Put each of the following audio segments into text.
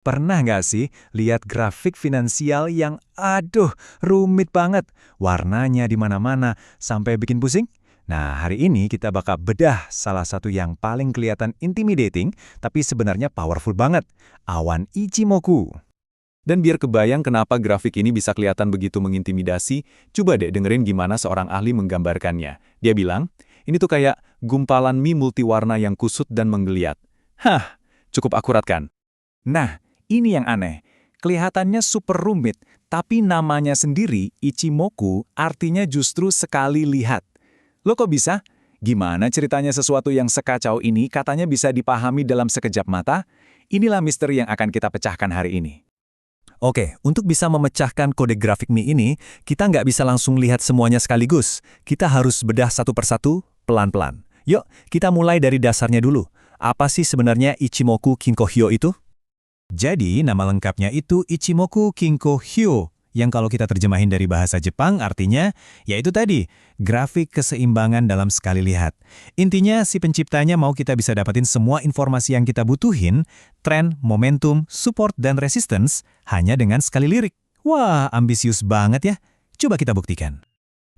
Pernah nggak sih lihat grafik finansial yang rumit banget, warnanya di mana-mana, sampai bikin pusing? Nah, hari ini kita bakal bedah salah satu yang paling kelihatan intimidating, tapi sebenarnya powerful banget, awan Ichimoku. Dan biar kebayang kenapa grafik ini bisa kelihatan begitu mengintimidasi, coba deh dengerin gimana seorang ahli menggambarkannya. Dia bilang, ini tuh kayak gumpalan mie multiwarna yang kusut dan menggeliat. Hah, cukup akurat kan? Nah, ini yang aneh. Kelihatannya super rumit, tapi namanya sendiri, Ichimoku, artinya justru sekali lihat. Lo kok bisa? Gimana ceritanya sesuatu yang sekacau ini katanya bisa dipahami dalam sekejap mata? Inilah misteri yang akan kita pecahkan hari ini. Oke, untuk bisa memecahkan kode grafik mie ini, kita nggak bisa langsung lihat semuanya sekaligus. Kita harus bedah satu persatu, pelan-pelan. Yuk, kita mulai dari dasarnya dulu. Apa sih sebenarnya Ichimoku Kinko-hyo itu? Jadi, nama lengkapnya itu Ichimoku Kinko-hyo, yang kalau kita terjemahin dari bahasa Jepang artinya, yaitu tadi, grafik keseimbangan dalam sekali lihat. Intinya, si penciptanya mau kita bisa dapatin semua informasi yang kita butuhin, tren, momentum, support, dan resistance, hanya dengan sekali lirik. Wah, ambisius banget ya. Coba kita buktikan.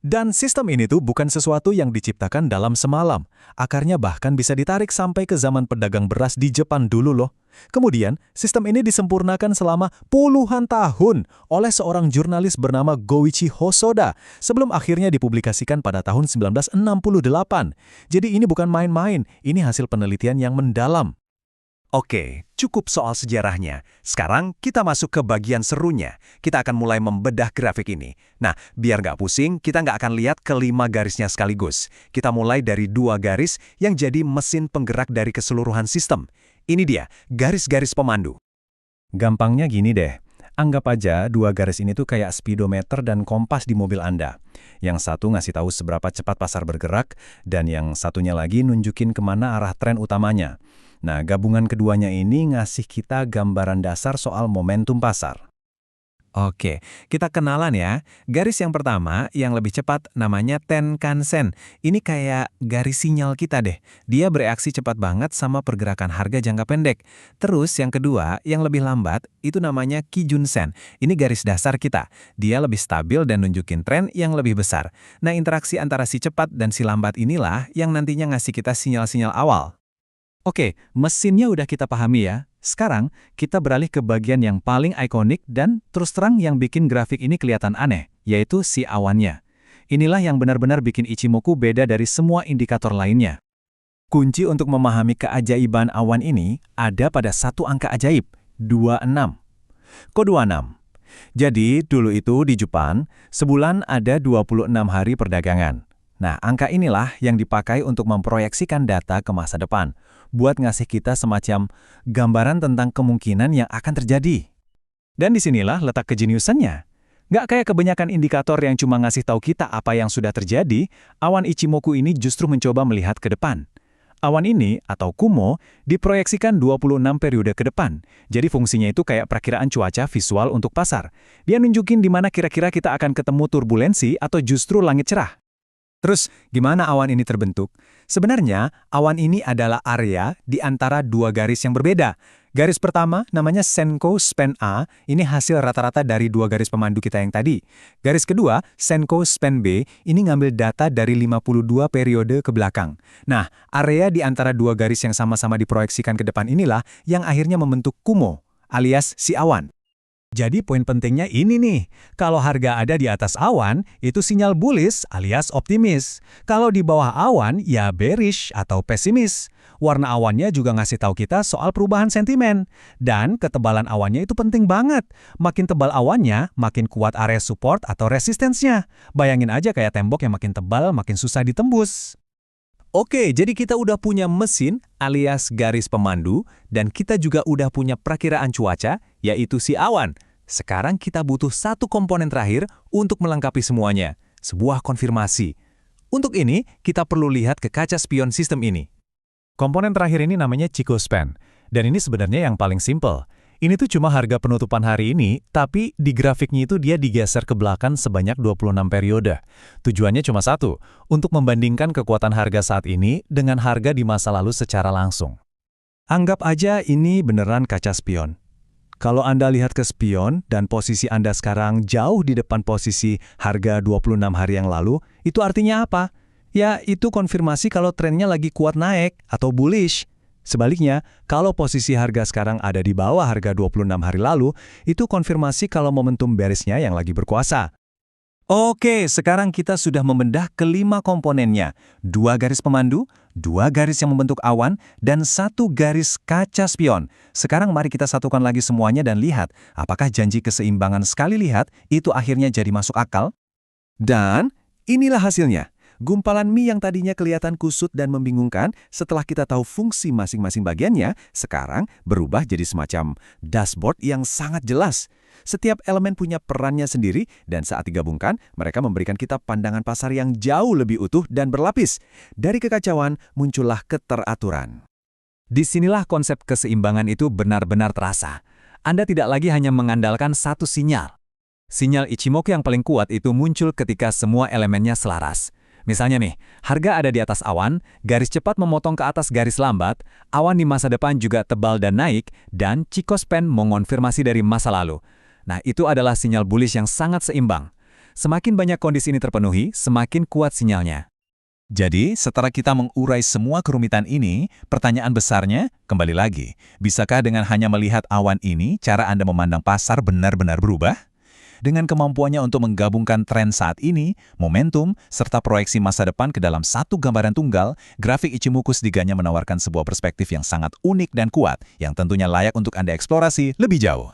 Dan sistem ini tuh bukan sesuatu yang diciptakan dalam semalam. Akarnya bahkan bisa ditarik sampai ke zaman pedagang beras di Jepang dulu loh. Kemudian, sistem ini disempurnakan selama puluhan tahun oleh seorang jurnalis bernama Goichi Hosoda sebelum akhirnya dipublikasikan pada tahun 1968. Jadi ini bukan main-main, ini hasil penelitian yang mendalam. Oke, cukup soal sejarahnya. Sekarang kita masuk ke bagian serunya. Kita akan mulai membedah grafik ini. Nah, biar nggak pusing, kita nggak akan lihat kelima garisnya sekaligus. Kita mulai dari 2 garis yang jadi mesin penggerak dari keseluruhan sistem. Ini dia, garis-garis pemandu. Gampangnya gini deh. Anggap aja 2 garis ini tuh kayak speedometer dan kompas di mobil Anda. Yang satu ngasih tahu seberapa cepat pasar bergerak, dan yang satunya lagi nunjukin kemana arah tren utamanya. Nah, gabungan keduanya ini ngasih kita gambaran dasar soal momentum pasar. Oke, kita kenalan ya. Garis yang pertama, yang lebih cepat, namanya Tenkan-sen. Ini kayak garis sinyal kita deh. Dia bereaksi cepat banget sama pergerakan harga jangka pendek. Terus yang kedua, yang lebih lambat, itu namanya Kijun-sen. Ini garis dasar kita. Dia lebih stabil dan nunjukin tren yang lebih besar. Nah, interaksi antara si cepat dan si lambat inilah yang nantinya ngasih kita sinyal-sinyal awal. Oke, mesinnya udah kita pahami ya. Sekarang, kita beralih ke bagian yang paling ikonik dan terus terang yang bikin grafik ini kelihatan aneh, yaitu si awannya. Inilah yang benar-benar bikin Ichimoku beda dari semua indikator lainnya. Kunci untuk memahami keajaiban awan ini ada pada satu angka ajaib, 26. Kok 26? Jadi, dulu itu di Jepang, sebulan ada 26 hari perdagangan. Nah, angka inilah yang dipakai untuk memproyeksikan data ke masa depan, buat ngasih kita semacam gambaran tentang kemungkinan yang akan terjadi. Dan disinilah letak kejeniusannya. Nggak kayak kebanyakan indikator yang cuma ngasih tahu kita apa yang sudah terjadi, awan Ichimoku ini justru mencoba melihat ke depan. Awan ini, atau kumo, diproyeksikan 26 periode ke depan. Jadi fungsinya itu kayak perakiraan cuaca visual untuk pasar. Dia nunjukin di mana kira-kira kita akan ketemu turbulensi atau justru langit cerah. Terus, gimana awan ini terbentuk? Sebenarnya, awan ini adalah area di antara 2 garis yang berbeda. Garis pertama namanya Senkou Span A, ini hasil rata-rata dari 2 garis pemandu kita yang tadi. Garis kedua, Senkou Span B, ini ngambil data dari 52 periode ke belakang. Nah, area di antara 2 garis yang sama-sama diproyeksikan ke depan inilah yang akhirnya membentuk kumo, alias si awan. Jadi poin pentingnya ini nih, kalau harga ada di atas awan, itu sinyal bullish alias optimis. Kalau di bawah awan, ya bearish atau pesimis. Warna awannya juga ngasih tahu kita soal perubahan sentimen. Dan ketebalan awannya itu penting banget. Makin tebal awannya, makin kuat area support atau resistensinya. Bayangin aja kayak tembok yang makin tebal, makin susah ditembus. Oke, jadi kita udah punya mesin alias garis pemandu, dan kita juga udah punya perakiraan cuaca, yaitu si awan. Sekarang kita butuh satu komponen terakhir untuk melengkapi semuanya, sebuah konfirmasi. Untuk ini, kita perlu lihat ke kaca spion sistem ini. Komponen terakhir ini namanya Chikou Span, dan ini sebenarnya yang paling simple. Ini tuh cuma harga penutupan hari ini, tapi di grafiknya itu dia digeser ke belakang sebanyak 26 periode. Tujuannya cuma satu, untuk membandingkan kekuatan harga saat ini dengan harga di masa lalu secara langsung. Anggap aja ini beneran kaca spion. Kalau Anda lihat ke spion dan posisi Anda sekarang jauh di depan posisi harga 26 hari yang lalu, itu artinya apa? Ya, itu konfirmasi kalau trennya lagi kuat naik atau bullish. Sebaliknya, kalau posisi harga sekarang ada di bawah harga 26 hari lalu, itu konfirmasi kalau momentum bearish-nya yang lagi berkuasa. Oke, sekarang kita sudah membedah kelima komponennya. 2 garis pemandu, 2 garis yang membentuk awan, dan 1 garis kaca spion. Sekarang mari kita satukan lagi semuanya dan lihat, apakah janji keseimbangan sekali lihat itu akhirnya jadi masuk akal? Dan inilah hasilnya. Gumpalan mie yang tadinya kelihatan kusut dan membingungkan setelah kita tahu fungsi masing-masing bagiannya, sekarang berubah jadi semacam dashboard yang sangat jelas. Setiap elemen punya perannya sendiri dan saat digabungkan, mereka memberikan kita pandangan pasar yang jauh lebih utuh dan berlapis. Dari kekacauan, muncullah keteraturan. Disinilah konsep keseimbangan itu benar-benar terasa. Anda tidak lagi hanya mengandalkan satu sinyal. Sinyal Ichimoku yang paling kuat itu muncul ketika semua elemennya selaras. Misalnya nih, harga ada di atas awan, garis cepat memotong ke atas garis lambat, awan di masa depan juga tebal dan naik, dan Chico Span mengonfirmasi dari masa lalu. Nah, itu adalah sinyal bullish yang sangat seimbang. Semakin banyak kondisi ini terpenuhi, semakin kuat sinyalnya. Jadi, setelah kita mengurai semua kerumitan ini, pertanyaan besarnya, kembali lagi, bisakah dengan hanya melihat awan ini, cara Anda memandang pasar benar-benar berubah? Dengan kemampuannya untuk menggabungkan tren saat ini, momentum, serta proyeksi masa depan ke dalam satu gambaran tunggal, grafik Ichimoku setidaknya menawarkan sebuah perspektif yang sangat unik dan kuat, yang tentunya layak untuk Anda eksplorasi lebih jauh.